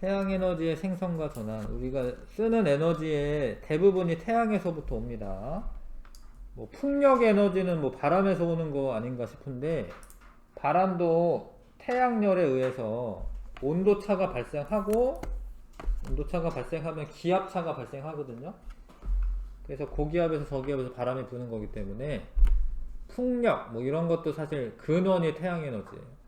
태양 에너지의 생성과 전환. 우리가 쓰는 에너지의 대부분이 태양에서부터 옵니다. 뭐 풍력 에너지는 뭐 바람에서 오는 거 아닌가 싶은데, 바람도 태양열에 의해서 온도차가 발생하고, 온도차가 발생하면 기압차가 발생하거든요. 그래서 고기압에서 저기압에서 바람이 부는 거기 때문에 풍력 뭐 이런 것도 사실 근원이 태양 에너지예요.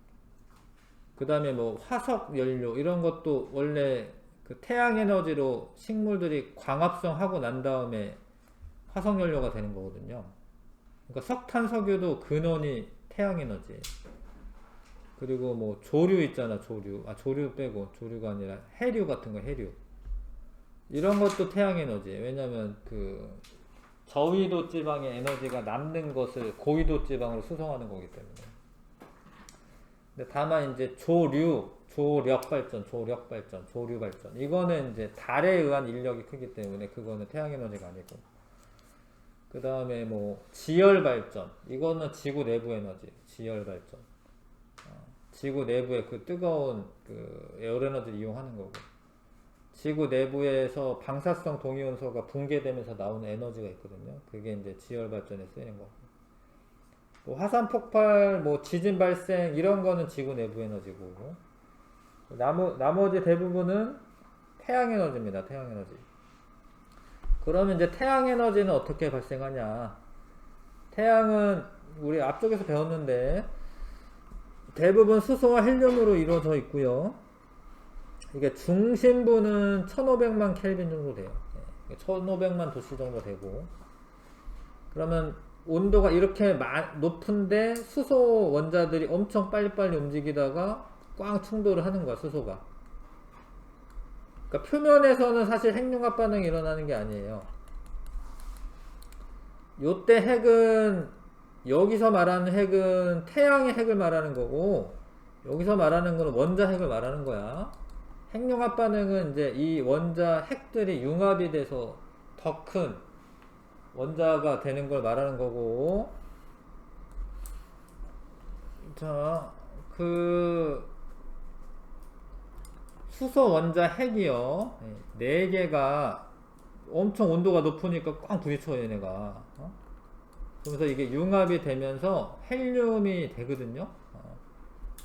그 다음에 뭐 화석 연료 이런 것도 원래 그 태양 에너지로 식물들이 광합성 하고 난 다음에 화석 연료가 되는 거거든요. 그러니까 석탄 석유도 근원이 태양 에너지예요. 그리고 뭐 조류 있잖아, 조류. 아, 조류 빼고, 조류가 아니라 해류 같은 거, 해류. 이런 것도 태양 에너지예요. 왜냐면 그 저위도 지방의 에너지가 남는 것을 고위도 지방으로 수송하는 거기 때문에. 근데 다만 이제 조류, 조력 발전, 조류 발전. 이거는 이제 달에 의한 인력이 크기 때문에 그거는 태양 에너지가 아니고. 그 다음에 뭐 지열 발전. 이거는 지구 내부 에너지, 지열 발전. 지구 내부의 그 뜨거운 그 에어 에너지를 이용하는 거고, 지구 내부에서 방사성 동위원소가 붕괴되면서 나오는 에너지가 있거든요. 그게 이제 지열 발전에 쓰이는 거고, 또 화산 폭발, 뭐 지진 발생 이런 거는 지구 내부 에너지고, 나머지 대부분은 태양 에너지입니다. 태양 에너지. 그러면 이제 태양 에너지는 어떻게 발생하냐? 태양은 우리 앞쪽에서 배웠는데 대부분 수소와 헬륨으로 이루어져 있고요. 이게 중심부는 1500만 켈빈 정도 돼요. 1500만 도씨 정도 되고, 그러면 온도가 이렇게 높은데 수소 원자들이 엄청 빨리빨리 움직이다가 꽝 충돌을 하는 거야, 수소가. 그러니까 표면에서는 사실 핵융합 반응이 일어나는 게 아니에요. 요때 핵은, 여기서 말하는 핵은 태양의 핵을 말하는 거고, 여기서 말하는 건 원자 핵을 말하는 거야. 핵융합 반응은 이제 이 원자 핵들이 융합이 돼서 더 큰 원자가 되는 걸 말하는 거고, 자, 그 수소 원자 핵이요, 4개가 엄청 온도가 높으니까 꽝 부딪혀, 얘네가. 그러면서 이게 융합이 되면서 헬륨이 되거든요.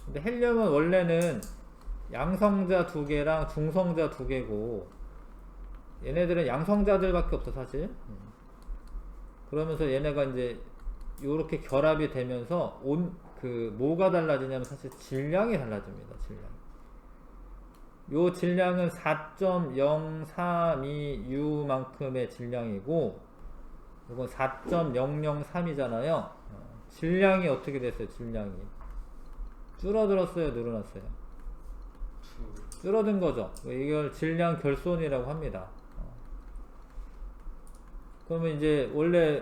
근데 헬륨은 원래는 양성자 2개랑 중성자 2개고, 얘네들은 양성자들밖에 없어, 사실. 그러면서 얘네가 이제 요렇게 결합이 되면서 뭐가 달라지냐면 사실 질량이 달라집니다. 요 질량은 4.032U 만큼의 질량이고, 이건 4.003이잖아요. 질량이 어떻게 됐어요? 질량이 줄어들었어요? 늘어났어요? 줄어든 거죠. 이걸 질량 결손이라고 합니다. 그러면 이제 원래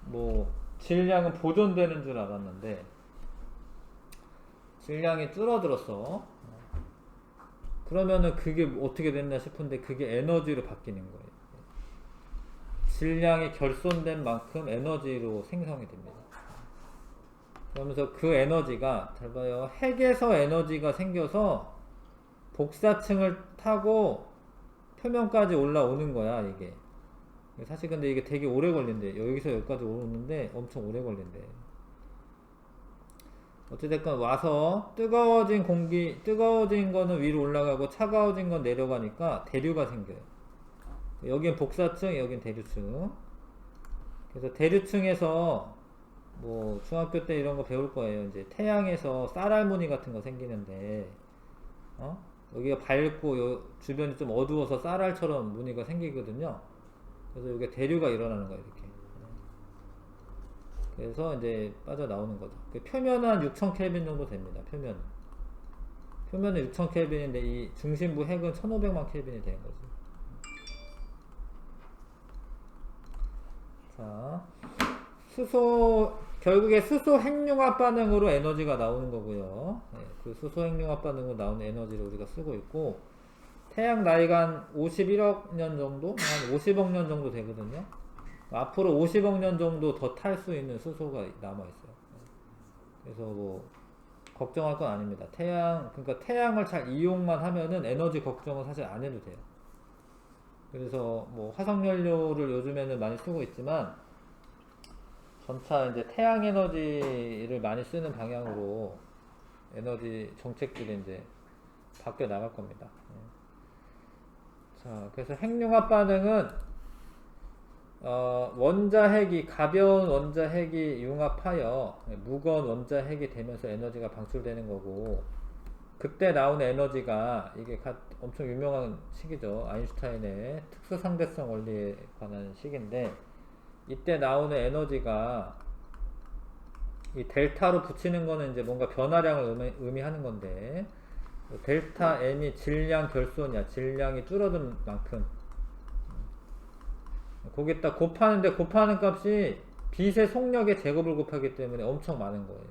뭐 질량은 보존되는 줄 알았는데 질량이 줄어들었어. 그러면은 그게 어떻게 됐나 싶은데 그게 에너지로 바뀌는 거예요. 질량이 결손된 만큼 에너지로 생성이 됩니다. 그러면서 그 에너지가, 잘 봐요, 핵에서 에너지가 생겨서 복사층을 타고 표면까지 올라오는 거야, 이게. 사실 근데 이게 되게 오래 걸린대. 여기서 여기까지 오는데 엄청 오래 걸린대. 어찌됐건 와서 뜨거워진 거는 위로 올라가고 차가워진 건 내려가니까 대류가 생겨요. 여긴 복사층, 여긴 대류층. 그래서 대류층에서 뭐 중학교 때 이런 거 배울 거예요. 이제 태양에서 쌀알무늬 같은 거 생기는데, 여기가 밝고 요 주변이 좀 어두워서 쌀알처럼 무늬가 생기거든요. 그래서 이게 대류가 일어나는 거예요, 이렇게. 그래서 이제 빠져나오는 거죠. 표면은 한 6000켈빈 정도 됩니다. 표면은 6000켈빈인데 이 중심부 핵은 1500만 켈빈이 되는 거죠. 자, 결국에 수소 핵융합 반응으로 에너지가 나오는 거고요. 그 수소 핵융합 반응으로 나오는 에너지를 우리가 쓰고 있고, 태양 나이가 한 51억 년 정도? 한 50억 년 정도 되거든요. 앞으로 50억 년 정도 더 탈 수 있는 수소가 남아있어요. 그래서 뭐 걱정할 건 아닙니다. 그러니까 태양을 잘 이용만 하면은 에너지 걱정은 사실 안 해도 돼요. 그래서 뭐 화석연료를 요즘에는 많이 쓰고 있지만 점차 이제 태양 에너지를 많이 쓰는 방향으로 에너지 정책들이 이제 바뀌어 나갈 겁니다. 자, 그래서 핵융합 반응은 가벼운 원자핵이 융합하여 무거운 원자핵이 되면서 에너지가 방출되는 거고, 그때 나오는 에너지가 이게 엄청 유명한 식이죠. 아인슈타인의 특수상대성 원리에 관한 식인데, 이때 나오는 에너지가 이 델타로 붙이는 거는 이제 뭔가 변화량을 의미하는 건데, 델타 M이 질량 결손이야. 질량이 줄어든 만큼. 거기다 곱하는 값이 빛의 속력의 제곱을 곱하기 때문에 엄청 많은 거예요.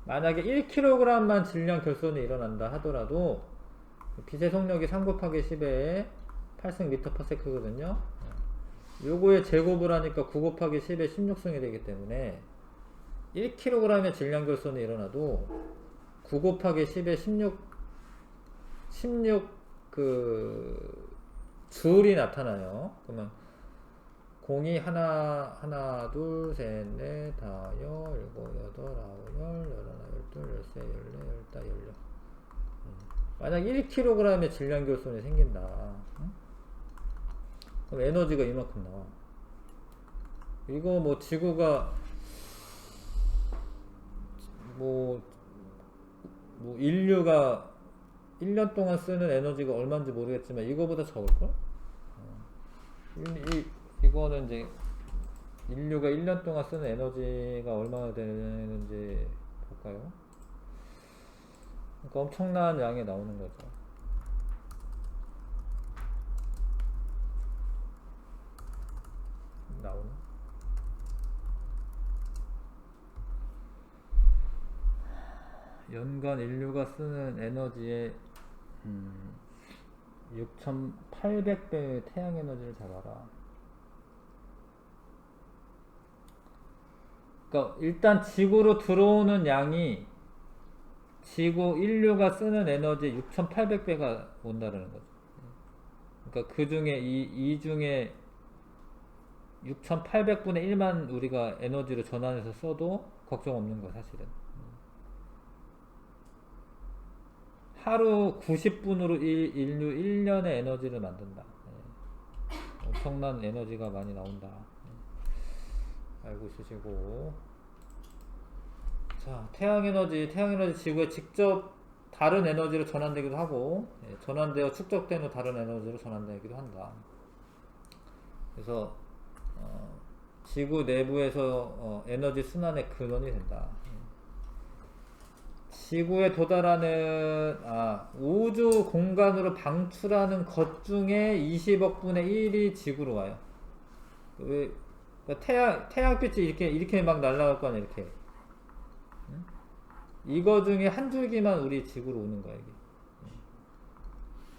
만약에 1kg만 질량 결손이 일어난다 하더라도 빛의 속력이 3 곱하기 10에 8승 m/s거든요. 요거에 제곱을 하니까 9 곱하기 10에 16승이 되기 때문에 1kg의 질량 결손이 일어나도 9 곱하기 10에 16 줄이 나타나요. 그러면 공이 하나, 둘, 셋, 넷, 다, 일곱, 여덟, 아홉, 열, 열하나, 열둘, 열세, 열네, 열다, 열여. 만약 1kg의 질량 결손이 생긴다. 그럼 에너지가 이만큼 나와. 이거 뭐 지구가 뭐 인류가 1년 동안 쓰는 에너지가 얼마인지 모르겠지만 이거보다 적을걸? 이거는 이제 인류가 1년 동안 쓰는 에너지가 얼마나 되는지 볼까요? 그러니까 엄청난 양이 나오는 거죠. 나오네. 연간 인류가 쓰는 에너지의 6,800배의 태양 에너지를 잡아라. 그러니까 일단 지구로 들어오는 양이 인류가 쓰는 에너지의 6,800배가 온다라는 거죠. 그러니까 그 중에 이 중에 6,800분의 1만 우리가 에너지로 전환해서 써도 걱정 없는 거 사실은. 하루 90분으로 인류 1년의 에너지를 만든다. 엄청난 에너지가 많이 나온다. 알고 있으시고. 자, 태양에너지 지구에 직접 다른 에너지로 전환되기도 하고, 전환되어 축적된 후 다른 에너지로 전환되기도 한다. 그래서 지구 내부에서 에너지 순환의 근원이 된다. 지구에 도달하는 우주 공간으로 방출하는 것 중에 20억 분의 1이 지구로 와요. 그러니까 태양빛이 이렇게 막 날아갈 거 아니야, 이렇게. 응? 이거 중에 한 줄기만 우리 지구로 오는 거야,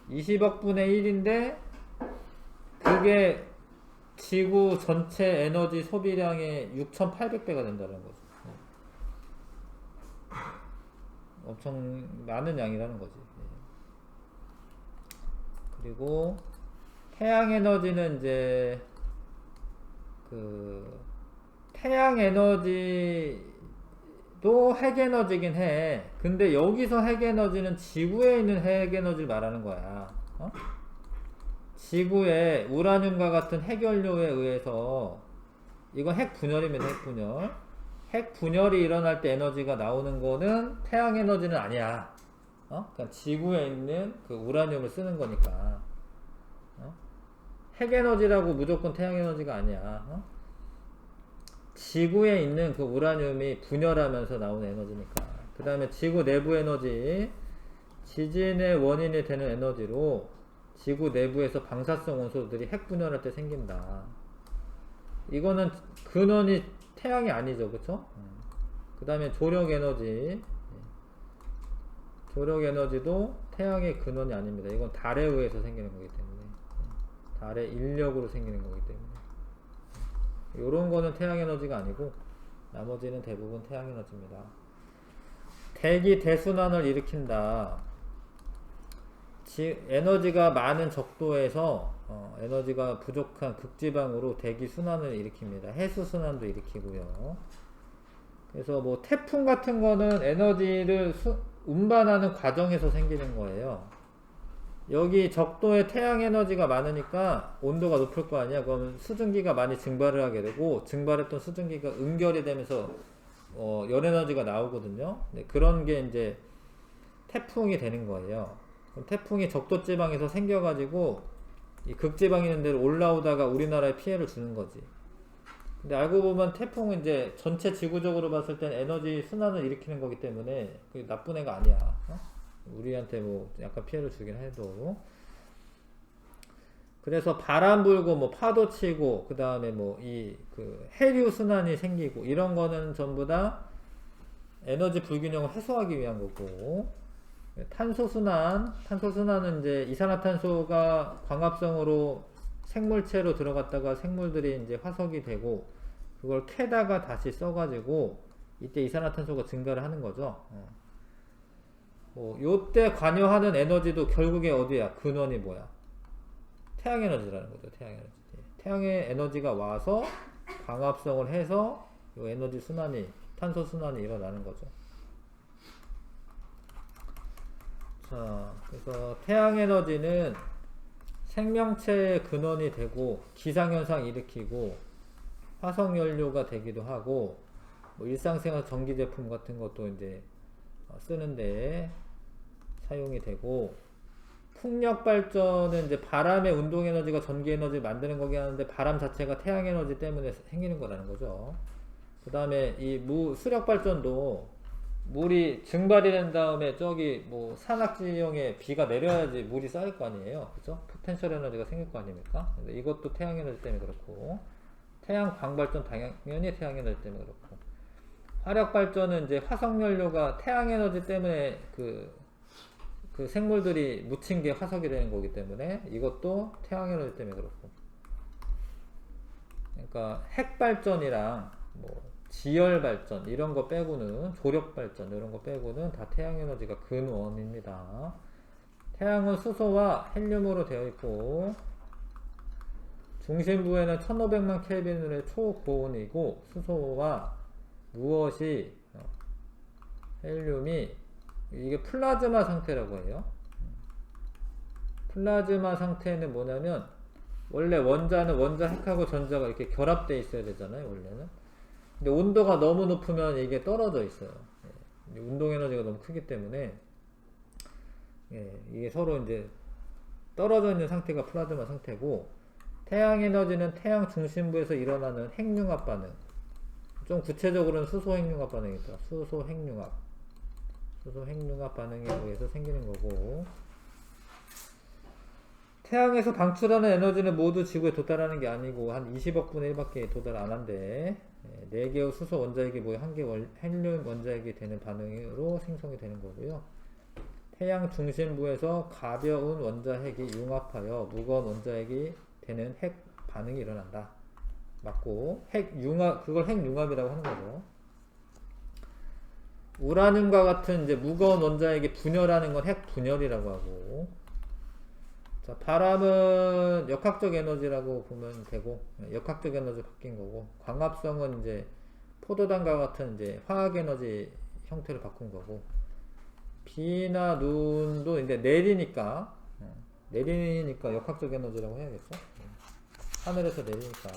이게. 20억 분의 1인데 그게 지구 전체 에너지 소비량의 6,800배가 된다는 거죠. 엄청 많은 양이라는 거지. 그리고 태양 에너지는 이제 태양 에너지도 핵 에너지긴 해. 근데 여기서 핵 에너지는 지구에 있는 핵 에너지를 말하는 거야. 지구에 우라늄과 같은 핵연료에 의해서, 이건 핵 분열입니다. 핵 분열. 핵 분열이 일어날 때 에너지가 나오는 거는 태양 에너지는 아니야. 그러니까 지구에 있는 그 우라늄을 쓰는 거니까. 핵 에너지라고 무조건 태양 에너지가 아니야. 지구에 있는 그 우라늄이 분열하면서 나오는 에너지니까. 그 다음에 지구 내부 에너지, 지진의 원인이 되는 에너지로 지구 내부에서 방사성 원소들이 핵 분열할 때 생긴다. 이거는 근원이 태양이 아니죠, 그쵸? 그 다음에 조력 에너지도 태양의 근원이 아닙니다. 이건 달에 의해서 생기는 거기 때문에, 달의 인력으로 생기는 거기 때문에, 요런 거는 태양 에너지가 아니고 나머지는 대부분 태양 에너지입니다. 대기 대순환을 일으킨다. 에너지가 많은 적도에서 에너지가 부족한 극지방으로 대기 순환을 일으킵니다. 해수 순환도 일으키고요. 그래서 뭐 태풍 같은 거는 에너지를 운반하는 과정에서 생기는 거예요. 여기 적도에 태양 에너지가 많으니까 온도가 높을 거 아니야. 그러면 수증기가 많이 증발을 하게 되고, 증발했던 수증기가 응결이 되면서 열 에너지가 나오거든요. 네, 그런 게 이제 태풍이 되는 거예요. 그럼 태풍이 적도 지방에서 생겨가지고 이 극지방 있는 데로 올라오다가 우리나라에 피해를 주는 거지. 근데 알고 보면 태풍은 이제 전체 지구적으로 봤을 땐 에너지 순환을 일으키는 거기 때문에 그게 나쁜 애가 아니야. 우리한테 뭐 약간 피해를 주긴 해도. 그래서 바람 불고 뭐 파도 치고 그 다음에 뭐 이 그 해류 순환이 생기고 이런 거는 전부 다 에너지 불균형을 해소하기 위한 거고, 탄소 순환은 이제 이산화탄소가 광합성으로 생물체로 들어갔다가 생물들이 이제 화석이 되고 그걸 캐다가 다시 써가지고 이때 이산화탄소가 증가를 하는 거죠. 요때 관여하는 에너지도 결국에 어디야? 근원이 뭐야? 태양 에너지라는 거죠. 태양 에너지. 태양의 에너지가 와서 광합성을 해서 요 에너지 순환이, 탄소 순환이 일어나는 거죠. 자, 그래서 태양 에너지는 생명체의 근원이 되고 기상현상 일으키고 화석연료가 되기도 하고 뭐 일상생활 전기제품 같은 것도 이제 쓰는데 사용이 되고, 풍력 발전은 이제 바람의 운동 에너지가 전기 에너지를 만드는 거긴 하는데 바람 자체가 태양 에너지 때문에 생기는 거라는 거죠. 그 다음에 이 수력 발전도 물이 증발이 된 다음에 저기 뭐 산악지형에 비가 내려야지 물이 쌓일 거 아니에요. 그죠? 포텐셜 에너지가 생길 거 아닙니까? 근데 이것도 태양 에너지 때문에 그렇고, 태양 광 발전 당연히 태양 에너지 때문에 그렇고, 화력 발전은 이제 화석 연료가 태양 에너지 때문에 그 생물들이 묻힌 게 화석이 되는 거기 때문에 이것도 태양 에너지 때문에 그렇고, 그러니까 핵 발전이랑 뭐 지열 발전 이런 거 빼고는, 조력 발전 이런 거 빼고는 다 태양 에너지가 근원입니다. 태양은 수소와 헬륨으로 되어 있고 중심부에는 1500만 켈빈의 초고온이고, 수소와 무엇이 헬륨이 이게 플라즈마 상태라고 해요. 플라즈마 상태는 뭐냐면 원래 원자는 원자 핵하고 전자가 이렇게 결합되어 있어야 되잖아요, 원래는. 근데 온도가 너무 높으면 이게 떨어져 있어요. 운동 에너지가 너무 크기 때문에 이게 서로 이제 떨어져 있는 상태가 플라즈마 상태고, 태양 에너지는 태양 중심부에서 일어나는 핵융합 반응. 좀 구체적으로는 수소 핵융합 반응이다. 수소 핵융합 반응에 의해서 생기는 거고, 태양에서 방출하는 에너지는 모두 지구에 도달하는 게 아니고 한 20억 분의 1밖에 도달 안 한대. 4개의 수소 원자핵이 모여 1개 헬륨 원자핵이 되는 반응으로 생성이 되는 거고요. 태양 중심부에서 가벼운 원자핵이 융합하여 무거운 원자핵이 되는 핵 반응이 일어난다. 맞고, 그걸 핵융합이라고 하는 거죠. 우라늄과 같은 이제 무거운 원자핵이 분열하는 건 핵분열이라고 하고, 자, 바람은 역학적 에너지라고 보면 되고, 역학적 에너지 바뀐 거고, 광합성은 이제 포도당과 같은 이제 화학 에너지 형태를 바꾼 거고, 비나 눈도 이제 내리니까 역학적 에너지라고 해야겠죠. 하늘에서 내리니까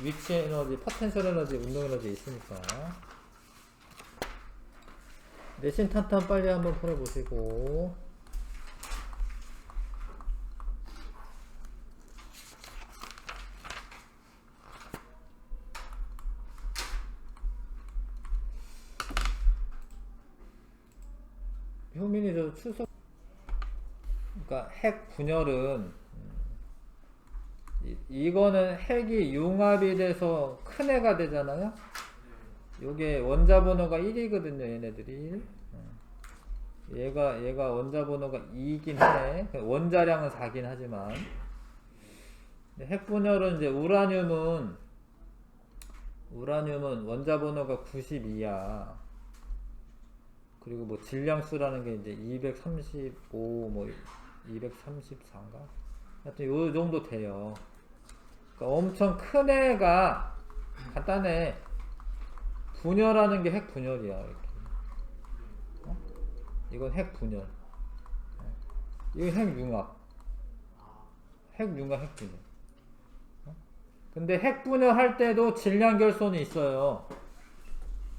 위치 에너지, 포텐셜 에너지, 운동 에너지 있으니까. 내신 탄탄 빨리 한번 풀어보시고, 효민이 저 추석, 그러니까 핵 분열은 이거는 핵이 융합이 돼서 큰 애가 되잖아요. 요게 원자 번호가 1이거든요, 얘네들이. 얘가 원자 번호가 2이긴 해. 원자량은 4긴 하지만. 핵 분열은 이제 우라늄은 원자 번호가 92야. 그리고 뭐 질량수라는 게 이제 235 뭐 234인가? 하여튼 요 정도 돼요. 그러니까 엄청 큰 애가 간단해. 분열하는 게 핵분열이야. 이렇게. 어? 이건 핵분열. 이건 핵융합. 핵융합, 핵분열. 근데 핵분열 할 때도 질량 결손이 있어요.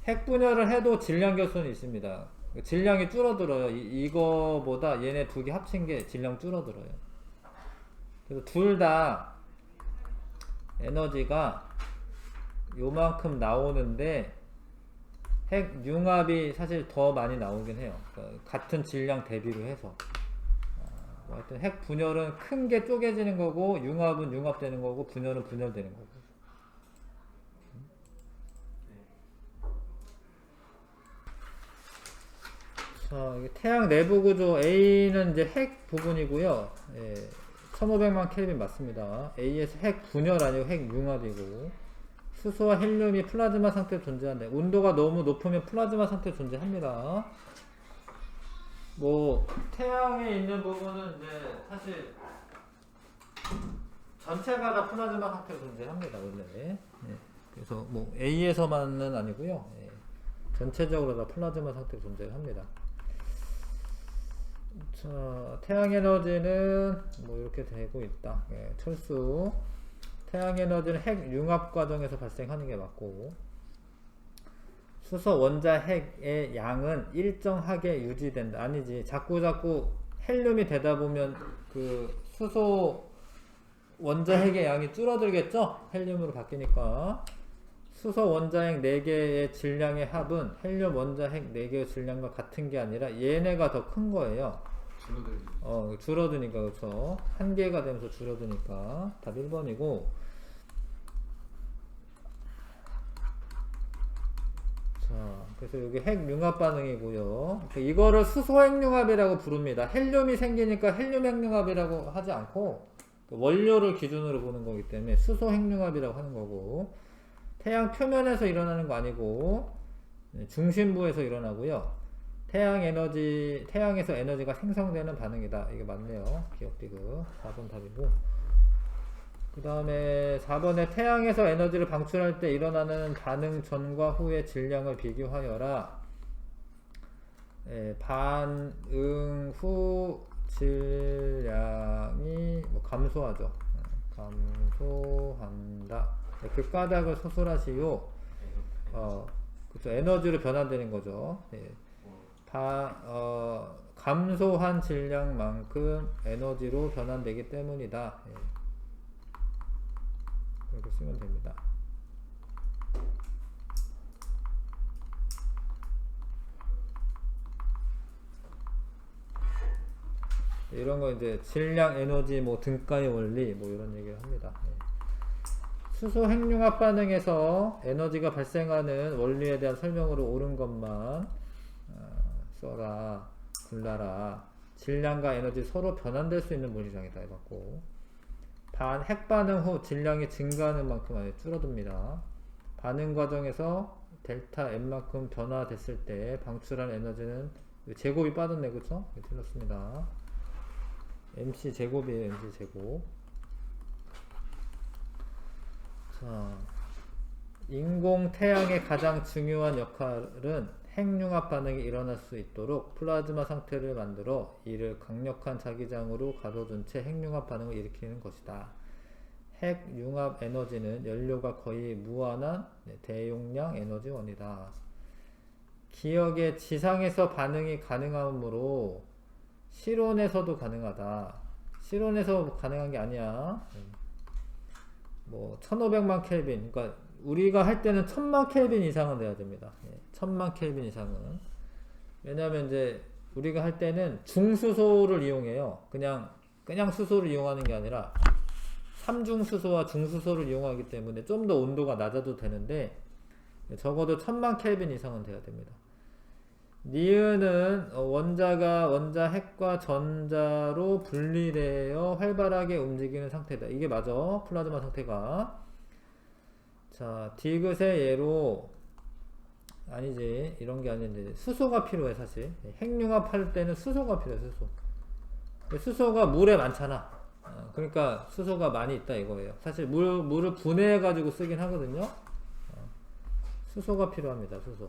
핵분열을 해도 질량 결손이 있습니다. 질량이 줄어들어요. 이거보다 얘네 두 개 합친 게 질량 줄어들어요. 그래서 둘 다 에너지가 요만큼 나오는데 핵융합이 사실 더 많이 나오긴 해요. 그러니까 같은 질량 대비로 해서. 하여튼 핵분열은 큰 게 쪼개지는 거고, 융합은 융합되는 거고, 분열은 분열되는 거고. 자, 이게 태양 내부 구조 A는 이제 핵 부분이고요. 예, 1500만 켈빈 맞습니다. A에서 핵 분열 아니고 핵 융합이고, 수소와 헬륨이 플라즈마 상태로 존재한다. 온도가 너무 높으면 플라즈마 상태로 존재합니다. 뭐 태양에 있는 부분은 이제 사실 전체가 다 플라즈마 상태로 존재합니다. 원래. 예. 그래서 뭐 A에서만은 아니고요. 예. 전체적으로 다 플라즈마 상태로 존재합니다. 자, 태양 에너지는 뭐 이렇게 되고 있다. 예, 철수. 태양 에너지는 핵 융합 과정에서 발생하는 게 맞고, 수소 원자 핵의 양은 일정하게 유지된다. 아니지. 자꾸 헬륨이 되다 보면 그 수소 원자 핵의 양이 줄어들겠죠? 헬륨으로 바뀌니까. 수소 원자 핵 4개의 질량의 합은 헬륨 원자 핵 4개의 질량과 같은 게 아니라 얘네가 더 큰 거예요. 줄어드니까. 그렇죠. 한 개가 되면서 줄어드니까. 답 1번이고. 자, 그래서 여기 핵융합 반응이고요. 이거를 수소 핵융합이라고 부릅니다. 헬륨이 생기니까 헬륨 핵융합이라고 하지 않고 원료를 기준으로 보는 거기 때문에 수소 핵융합이라고 하는 거고, 태양 표면에서 일어나는 거 아니고 중심부에서 일어나고요. 태양에서 에너지가 생성되는 반응이다. 이게 맞네요. 기억 비급 4번 답이고, 그 다음에 4번에 태양에서 에너지를 방출할 때 일어나는 반응 전과 후의 질량을 비교하여라. 예, 반응 후 질량이 뭐 감소하죠. 감소한다. 그 까닭을 소설하시오. 그쵸. 에너지로 변환되는 거죠. 예. 감소한 질량만큼 에너지로 변환되기 때문이다. 예. 이렇게 쓰면 됩니다. 이런 거 이제 질량, 에너지, 뭐 등가의 원리, 뭐 이런 얘기를 합니다. 수소 핵융합 반응에서 에너지가 발생하는 원리에 대한 설명으로 옳은 것만 써라, 골라라. 질량과 에너지 서로 변환될 수 있는 물리량이다 해봤고, 핵반응 후 질량이 증가하는 만큼 아니 줄어듭니다. 반응 과정에서 델타 M만큼 변화됐을 때 방출한 에너지는 제곱이 빠졌네, 그쵸? 틀렸습니다. MC 제곱이에요, MC 제곱. 자, 인공 태양의 가장 중요한 역할은 핵융합 반응이 일어날 수 있도록 플라즈마 상태를 만들어 이를 강력한 자기장으로 가둬둔 채 핵융합 반응을 일으키는 것이다. 핵융합 에너지는 연료가 거의 무한한 대용량 에너지원이다. 기억에 지상에서 반응이 가능하므로 실온에서도 가능하다. 실온에서 가능한 게 아니야. 뭐 1500만 켈빈, 그러니까 우리가 할 때는 1000만 켈빈 이상은 돼야 됩니다. 1000만 켈빈 이상은. 왜냐하면 이제 우리가 할 때는 중수소를 이용해요. 그냥 수소를 이용하는 게 아니라 삼중수소와 중수소를 이용하기 때문에 좀 더 온도가 낮아도 되는데 적어도 1000만 켈빈 이상은 돼야 됩니다. 니은은 원자가 원자 핵과 전자로 분리되어 활발하게 움직이는 상태다. 이게 맞아. 플라즈마 상태가. 자, 디귿의 예로 아니지. 이런 게 아닌데 수소가 필요해 사실. 핵융합 할 때는 수소가 필요해. 수소. 수소가 물에 많잖아. 그러니까 수소가 많이 있다 이거예요. 사실 물을 분해해 가지고 쓰긴 하거든요. 수소가 필요합니다. 수소.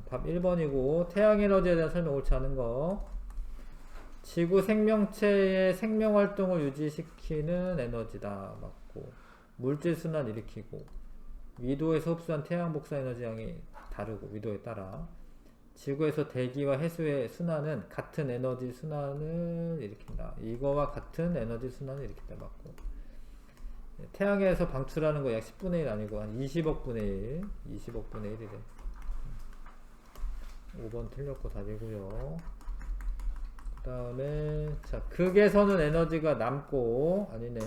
답 1번이고 태양에너지에 대한 설명 옳지 않은 거. 지구 생명체의 생명활동을 유지시키는 에너지다. 맞고. 물질순환 일으키고 위도에서 흡수한 태양 복사 에너지 양이 다르고 위도에 따라 지구에서 대기와 해수의 순환은 같은 에너지 순환을 일으킨다. 이거와 같은 에너지 순환을 일으킨다. 맞고. 태양에서 방출하는 거 약 10분의 1 아니고 한 20억 분의 1 20억 분의 1이래. 5번 틀렸고 답이고요. 그 다음에 자 극에서는 에너지가 남고 아니네.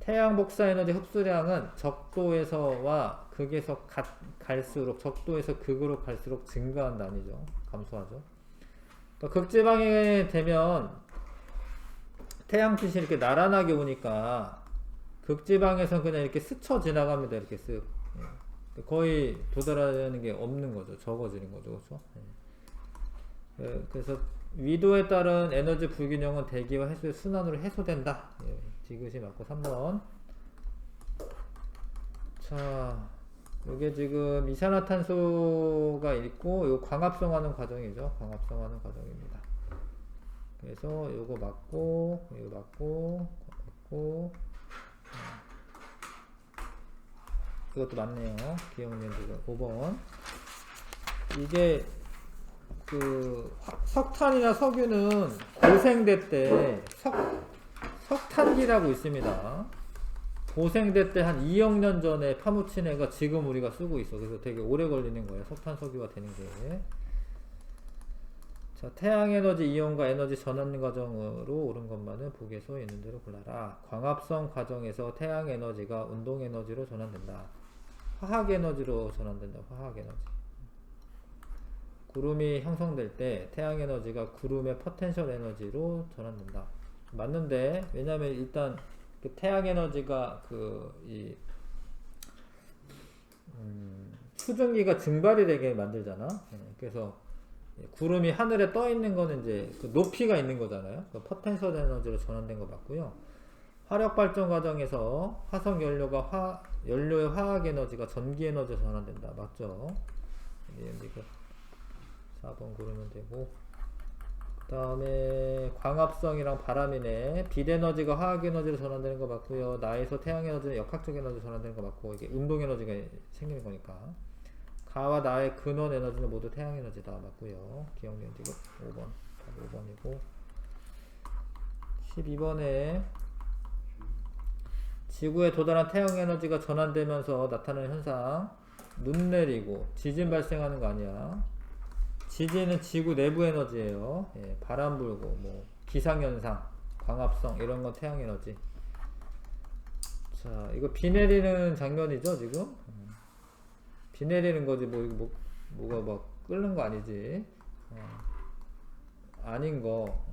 태양 복사 에너지 흡수량은 적도에서와 극에서 갈수록 적도에서 극으로 갈수록 증가한다 아니죠. 감소하죠. 그러니까 극지방에 되면 태양빛이 이렇게 나란하게 오니까 극지방에선 그냥 이렇게 스쳐 지나갑니다. 이렇게 쓱. 거의 도달하는 게 없는 거죠. 적어지는 거죠. 그렇죠? 그래서 위도에 따른 에너지 불균형은 대기와 해수의 순환으로 해소된다. 디귿이 맞고 3번. 자, 이게 지금 이산화탄소가 있고 요 광합성하는 과정이죠. 광합성하는 과정입니다. 그래서 요거 맞고 이거 맞고 이것도 맞네요. 기억님 지금 5번. 이게 그 석탄이나 석유는 고생대 때 석탄기라고 있습니다. 고생대 때 한 2억 년 전에 파묻힌 애가 지금 우리가 쓰고 있어. 그래서 되게 오래 걸리는 거예요. 석탄 석유가 되는 게. 자, 태양에너지 이온과 에너지 전환 과정으로 옳은 것만은 보기에서 있는 대로 골라라. 광합성 과정에서 태양에너지가 운동에너지로 전환된다. 화학에너지로 전환된다. 화학에너지. 구름이 형성될 때 태양에너지가 구름의 포텐셜 에너지로 전환된다. 맞는데, 왜냐면 일단 그 태양에너지가 수증기가 증발이 되게 만들잖아. 그래서 구름이 하늘에 떠 있는 거는 이제 그 높이가 있는 거잖아요. 그 포텐셜 에너지로 전환된 거 맞고요. 화력 발전 과정에서 화석 연료의 화학 에너지가 전기 에너지로 전환된다. 맞죠? 이거 4번 고르면 되고. 그 다음에 광합성이랑 바람이네. 빛 에너지가 화학 에너지로 전환되는 거 맞고요. 나에서 태양 에너지는 역학적 에너지로 전환되는 거 맞고, 이게 운동 에너지가 생기는 거니까. 가와 나의 근원 에너지는 모두 태양 에너지다. 맞고요. 기억력 지금 5번. 5번이고. 12번에 지구에 도달한 태양 에너지가 전환되면서 나타나는 현상. 눈 내리고 지진 발생하는 거 아니야. 지진은 지구 내부 에너지예요. 예, 바람 불고 뭐 기상현상, 광합성 이런 건 태양 에너지. 자, 이거 비 내리는 장면이죠 지금. 비 내리는 거지 뭐가 막 끓는 거 아니지. 아닌 거.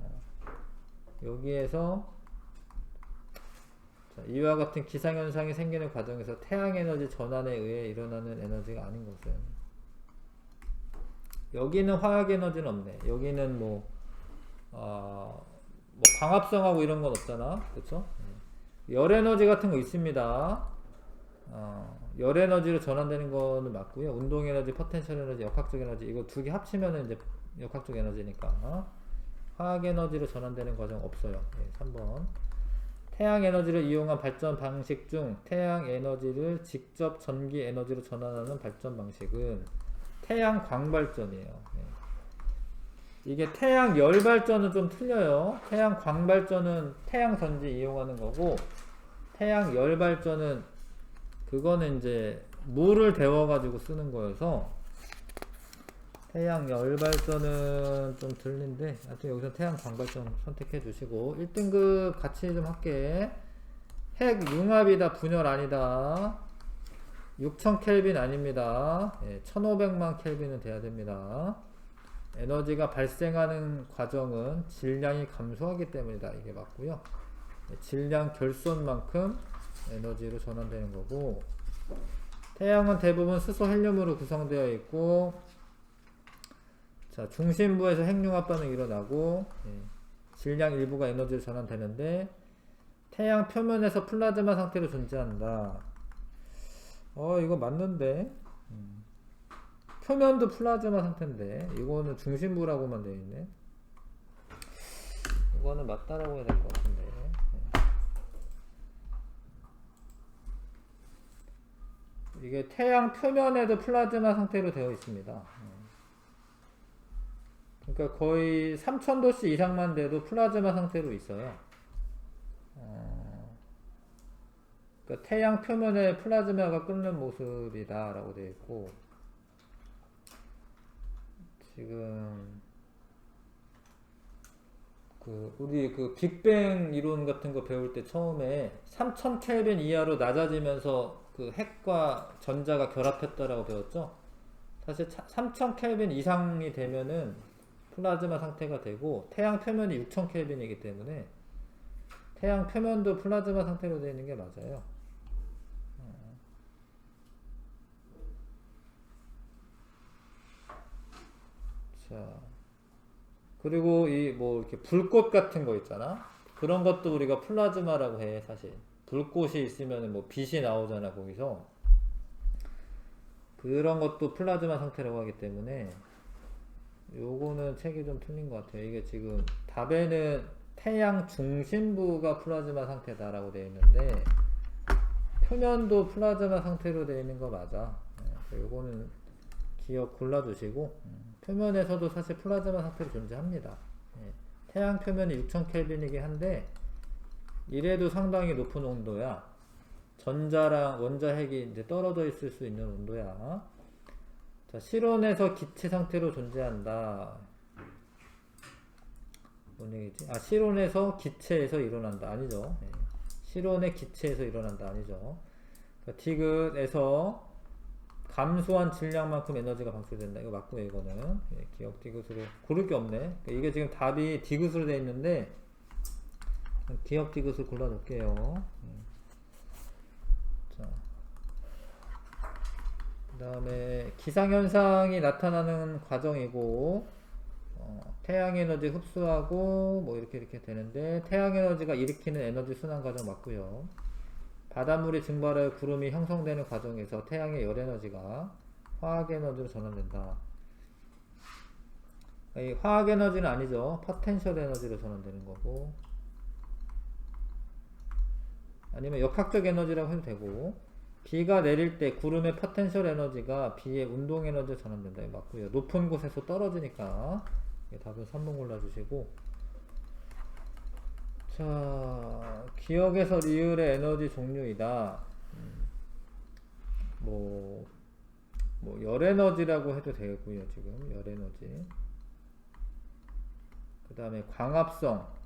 여기에서 자, 이와 같은 기상현상이 생기는 과정에서 태양에너지 전환에 의해 일어나는 에너지가 아닌 것은. 여기는 화학에너지는 없네. 여기는 뭐 광합성하고 이런 건 없잖아. 그쵸? 열에너지 같은 거 있습니다. 열에너지로 전환되는 거는 맞고요. 운동에너지, 포텐셜 에너지, 역학적 에너지 이거 두 개 합치면은 이제 역학적 에너지니까. 화학에너지로 전환되는 과정 없어요. 3번. 태양에너지를 이용한 발전 방식 중 태양에너지를 직접 전기에너지로 전환하는 발전 방식은 태양 광발전이에요. 이게 태양 열발전은 좀 틀려요. 태양 광발전은 태양 전지 이용하는 거고, 태양 열발전은 그거는 이제 물을 데워가지고 쓰는 거여서 태양 열발전은 좀 틀린데, 하여튼 여기서 태양 광발전 선택해 주시고 1등급 같이 좀 할게. 핵 융합이다, 분열 아니다. 6000켈빈 아닙니다. 1500만 켈빈은 돼야 됩니다. 에너지가 발생하는 과정은 질량이 감소하기 때문이다. 이게 맞고요. 질량 결손만큼 에너지로 전환되는 거고, 태양은 대부분 수소 헬륨으로 구성되어 있고, 자, 중심부에서 핵융합 반응이 일어나고, 질량 일부가 에너지로 전환되는데, 태양 표면에서 플라즈마 상태로 존재한다. 이거 맞는데? 표면도 플라즈마 상태인데, 이거는 중심부라고만 되어 있네. 이거는 맞다라고 해야 될 것 같은데. 이게 태양 표면에도 플라즈마 상태로 되어 있습니다. 그러니까 거의 3000도씨 이상만 돼도 플라즈마 상태로 있어요. 그러니까 태양 표면에 플라즈마가 끓는 모습이다 라고 되어 있고, 지금 우리 빅뱅 이론 같은 거 배울 때 처음에 3000 켈빈 이하로 낮아지면서 핵과 전자가 결합했다라고 배웠죠. 사실 3000 켈빈 이상이 되면은 플라즈마 상태가 되고, 태양 표면이 6000 켈빈이기 때문에 태양 표면도 플라즈마 상태로 되어 있는 게 맞아요. 자, 그리고 이렇게 불꽃 같은 거 있잖아. 그런 것도 우리가 플라즈마라고 해, 사실. 불꽃이 있으면 빛이 나오잖아, 거기서. 그런 것도 플라즈마 상태라고 하기 때문에, 요거는 책이 좀 틀린 것 같아요. 이게 지금 답에는 태양 중심부가 플라즈마 상태다라고 되어 있는데, 표면도 플라즈마 상태로 되어 있는 거 맞아. 요거는 기억 골라주시고, 표면에서도 사실 플라즈마 상태로 존재합니다. 태양 표면이 6000 켈빈이긴 한데, 이래도 상당히 높은 온도야. 전자랑 원자핵이 이제 떨어져 있을 수 있는 온도야. 자, 실온에서 기체 상태로 존재한다. 뭔 얘기지? 실온에서 기체에서 일어난다. 아니죠. 실온의 기체에서 일어난다. 아니죠. 그러니까 디귿에서 감소한 질량만큼 에너지가 방출된다. 이거 맞고요, 이거는. 기억 디귿으로 고를 게 없네. 그러니까 이게 지금 답이 디귿으로 되어 있는데, 기억 디귿을 골라 놓을게요. 자, 그 다음에 기상현상이 나타나는 과정이고, 태양에너지 흡수하고 이렇게 되는데, 태양에너지가 일으키는 에너지 순환 과정 맞고요. 바닷물이 증발하여 구름이 형성되는 과정에서 태양의 열에너지가 화학에너지로 전환된다. 이 화학에너지는 아니죠. 포텐셜 에너지로 전환되는 거고, 아니면 역학적 에너지라고 해도 되고, 비가 내릴 때 구름의 포텐셜 에너지가 비의 운동 에너지로 전환된다. 이거 맞고요. 높은 곳에서 떨어지니까 답은 3번 골라주시고, 자, 기억에서 리을의 에너지 종류이다. 열에너지라고 해도 되고요. 지금 열에너지. 그 다음에 광합성.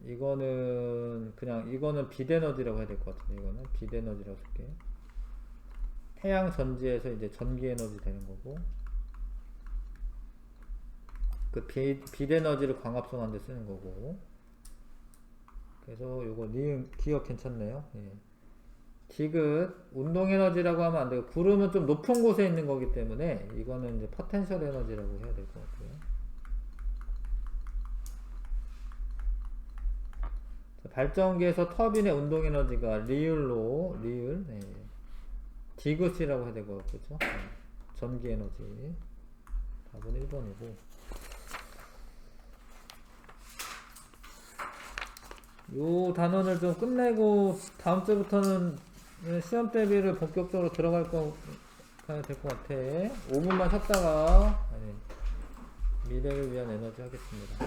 이거는 빛에너지라고 해야 될 것 같은데, 이거는 빛에너지라고 쓸게. 태양 전지에서 이제 전기에너지 되는 거고, 빛에너지를 광합성한 데 쓰는 거고. 그래서 요거 니은 기억 괜찮네요. 디귿 운동에너지라고 하면 안 되고, 구름은 좀 높은 곳에 있는 거기 때문에 이거는 이제 포텐셜 에너지라고 해야 될 것 같고요. 자, 발전기에서 터빈의 운동에너지가 리을 디귿이라고 해야 될 것 같죠. 전기에너지. 답은 1번이고, 요 단원을 좀 끝내고 다음 주부터는 시험 대비를 본격적으로 들어가야 될 것 같아. 5분만 쉬었다가 미래를 위한 에너지 하겠습니다.